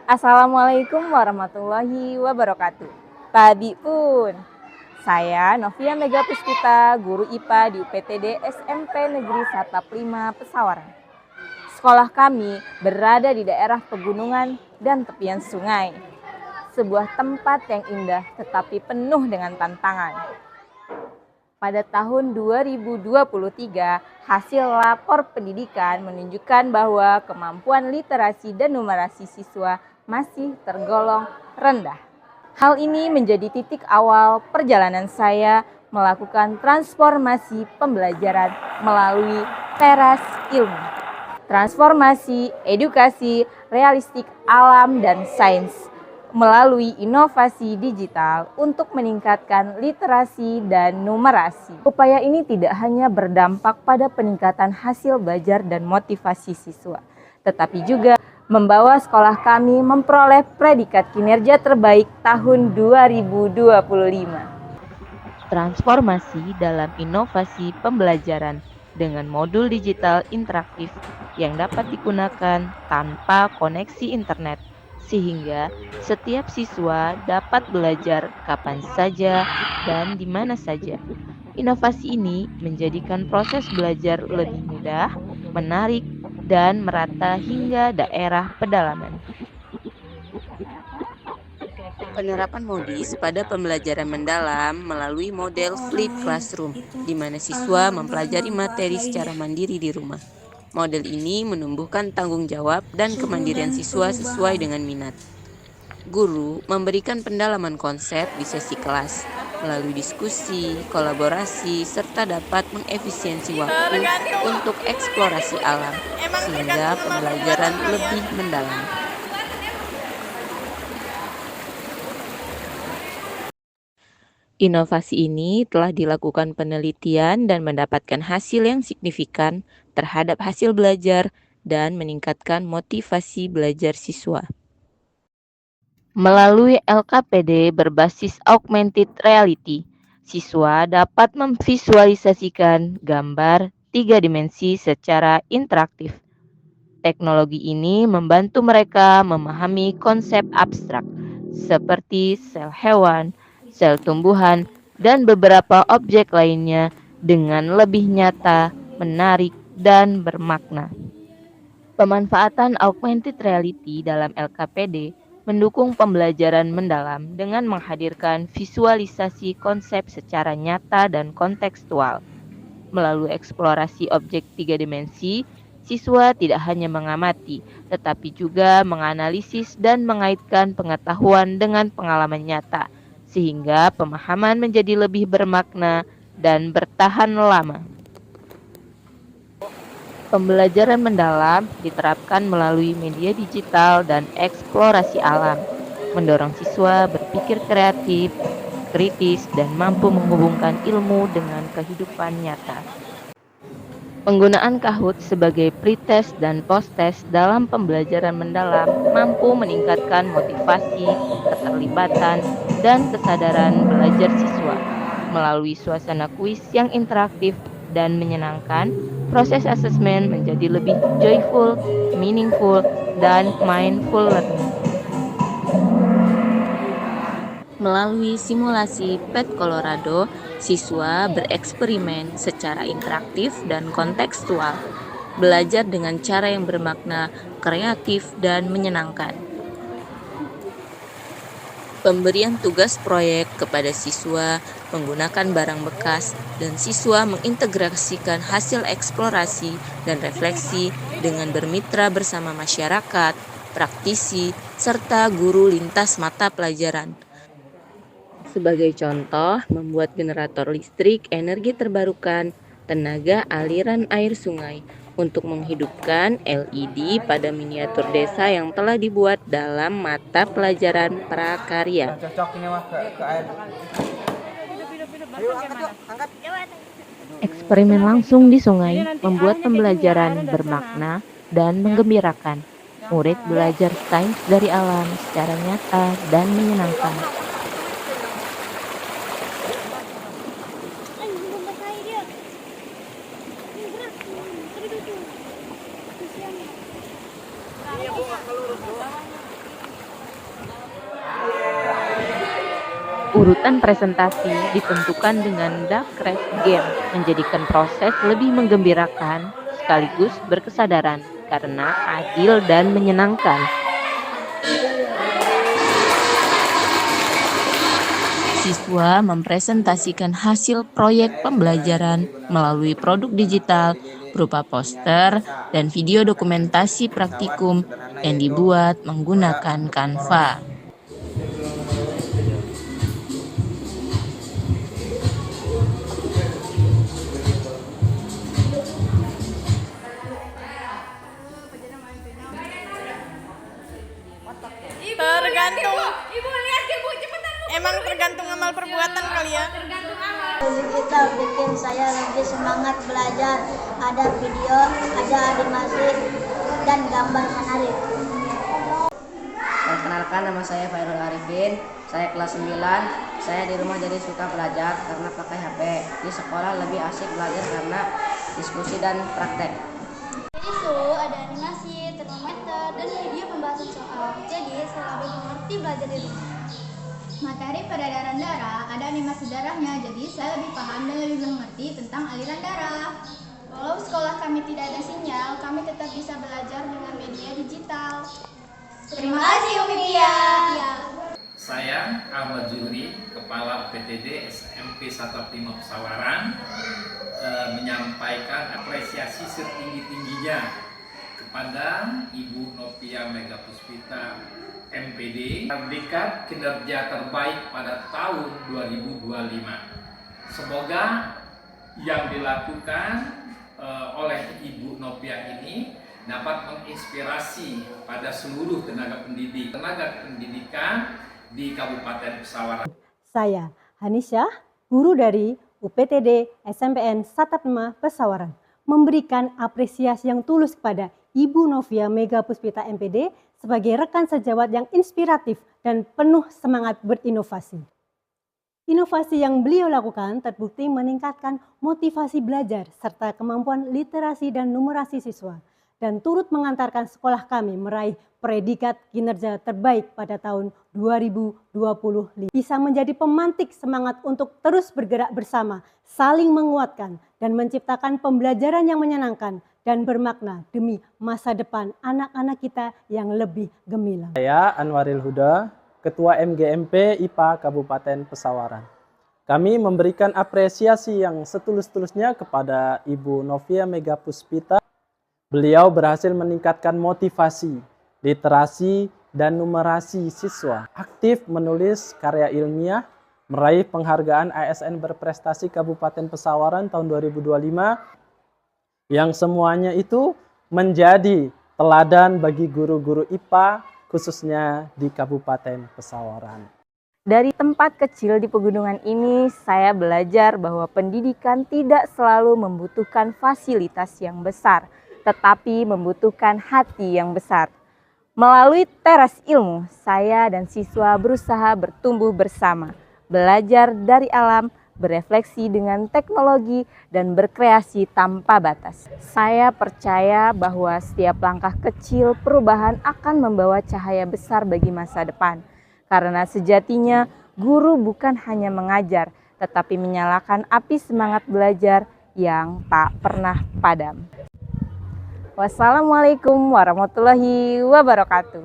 Assalamualaikum warahmatullahi wabarakatuh. Tadi pun, saya Novia Mega Puspita, guru IPA di UPTD SMP Negeri Satap 5 Pesawaran. Sekolah kami berada di daerah pegunungan dan tepian sungai. Sebuah tempat yang indah tetapi penuh dengan tantangan. Pada tahun 2023, hasil lapor pendidikan menunjukkan bahwa kemampuan literasi dan numerasi siswa masih tergolong rendah. Hal ini menjadi titik awal perjalanan saya melakukan transformasi pembelajaran melalui teras ilmu. Transformasi edukasi realistik alam dan sains melalui inovasi digital untuk meningkatkan literasi dan numerasi. Upaya ini tidak hanya berdampak pada peningkatan hasil belajar dan motivasi siswa, tetapi juga membawa sekolah kami memperoleh predikat kinerja terbaik tahun 2025. Transformasi dalam inovasi pembelajaran dengan modul digital interaktif yang dapat digunakan tanpa koneksi internet, sehingga setiap siswa dapat belajar kapan saja dan di mana saja. Inovasi ini menjadikan proses belajar lebih mudah, menarik, dan merata hingga daerah pedalaman. Penerapan MODIS pada pembelajaran mendalam melalui model flipped classroom, di mana siswa mempelajari materi secara mandiri di rumah. Model ini menumbuhkan tanggung jawab dan kemandirian siswa sesuai dengan minat. Guru memberikan pendalaman konsep di sesi kelas melalui diskusi, kolaborasi, serta dapat mengefisiensi waktu untuk eksplorasi alam, sehingga pembelajaran lebih mendalam. Inovasi ini telah dilakukan penelitian dan mendapatkan hasil yang signifikan terhadap hasil belajar dan meningkatkan motivasi belajar siswa. Melalui LKPD berbasis augmented reality, siswa dapat memvisualisasikan gambar 3 dimensi secara interaktif. Teknologi ini membantu mereka memahami konsep abstrak seperti sel hewan, sel tumbuhan, dan beberapa objek lainnya dengan lebih nyata, menarik, dan bermakna. Pemanfaatan augmented reality dalam LKPD mendukung pembelajaran mendalam dengan menghadirkan visualisasi konsep secara nyata dan kontekstual. Melalui eksplorasi objek 3 dimensi, siswa tidak hanya mengamati, tetapi juga menganalisis dan mengaitkan pengetahuan dengan pengalaman nyata, sehingga pemahaman menjadi lebih bermakna dan bertahan lama. Pembelajaran mendalam diterapkan melalui media digital dan eksplorasi alam, mendorong siswa berpikir kreatif, kritis, dan mampu menghubungkan ilmu dengan kehidupan nyata. Penggunaan Kahoot sebagai pretest dan posttest dalam pembelajaran mendalam mampu meningkatkan motivasi, keterlibatan, dan kesadaran belajar siswa. Melalui suasana kuis yang interaktif dan menyenangkan, proses asesmen menjadi lebih joyful, meaningful, dan mindful learning. Melalui simulasi PET Colorado, siswa bereksperimen secara interaktif dan kontekstual, belajar dengan cara yang bermakna, kreatif, dan menyenangkan. Pemberian tugas proyek kepada siswa menggunakan barang bekas dan siswa mengintegrasikan hasil eksplorasi dan refleksi dengan bermitra bersama masyarakat, praktisi, serta guru lintas mata pelajaran. Sebagai contoh, membuat generator listrik energi terbarukan tenaga aliran air sungai untuk menghidupkan LED pada miniatur desa yang telah dibuat dalam mata pelajaran prakarya. Eksperimen langsung di sungai membuat pembelajaran bermakna dan menggembirakan. Murid belajar sains dari alam secara nyata dan menyenangkan. Urutan presentasi ditentukan dengan Dark Race Game, menjadikan proses lebih menggembirakan sekaligus berkesadaran karena adil dan menyenangkan. Siswa mempresentasikan hasil proyek pembelajaran melalui produk digital berupa poster dan video dokumentasi praktikum yang dibuat menggunakan Canva. Tergantung. Ibu lihat ibu cepetan. Emang tergantung amal perbuatan kali ya. Kita bikin saya lebih semangat belajar. Ada video, ada animasi, dan gambar menarik. Perkenalkan, nama saya Fairul Arifin. Saya kelas 9. Saya di rumah jadi suka belajar karena pakai HP. Di sekolah lebih asik belajar karena diskusi dan praktek. Isu ada animasi, termometer, dan video pembahasan soal. Jadi saya lebih mengerti belajar di rumah. Materi peredaran darah, ada animasi darahnya, jadi saya lebih paham dan lebih mengerti tentang aliran darah. Walau sekolah kami tidak ada sinyal, kami tetap bisa belajar dengan media digital. Terima kasih Umi Pia. Saya Ahmad Zuhri, Kepala PTD SMP Satap 5 Pesawaran, menyampaikan apresiasi setinggi-tingginya kepada Ibu Novia Megapuspita MPD Sardikat kinerja terbaik pada tahun 2025. Semoga yang dilakukan oleh Ibu Novia ini dapat menginspirasi pada seluruh tenaga pendidikan di Kabupaten Pesawaran. Saya Hanisha, guru dari UPTD SMPN Satap 5 Pesawaran, memberikan apresiasi yang tulus kepada Ibu Novia Megapuspita MPD sebagai rekan sejawat yang inspiratif dan penuh semangat berinovasi. Inovasi yang beliau lakukan terbukti meningkatkan motivasi belajar serta kemampuan literasi dan numerasi siswa, dan turut mengantarkan sekolah kami meraih predikat kinerja terbaik pada tahun 2020. Bisa menjadi pemantik semangat untuk terus bergerak bersama, saling menguatkan, dan menciptakan pembelajaran yang menyenangkan dan bermakna demi masa depan anak-anak kita yang lebih gemilang. Saya Anwaril Huda, Ketua MGMP IPA Kabupaten Pesawaran. Kami memberikan apresiasi yang setulus-tulusnya kepada Ibu Novia Megapuspita. Beliau berhasil meningkatkan motivasi, literasi, dan numerasi siswa. Aktif menulis karya ilmiah, meraih penghargaan ASN berprestasi Kabupaten Pesawaran tahun 2025, yang semuanya itu menjadi teladan bagi guru-guru IPA, khususnya di Kabupaten Pesawaran. Dari tempat kecil di pegunungan ini, saya belajar bahwa pendidikan tidak selalu membutuhkan fasilitas yang besar, tetapi membutuhkan hati yang besar. Melalui teras ilmu, saya dan siswa berusaha bertumbuh bersama, belajar dari alam, berefleksi dengan teknologi, dan berkreasi tanpa batas. Saya percaya bahwa setiap langkah kecil perubahan akan membawa cahaya besar bagi masa depan. Karena sejatinya guru bukan hanya mengajar, tetapi menyalakan api semangat belajar yang tak pernah padam. Wassalamualaikum warahmatullahi wabarakatuh.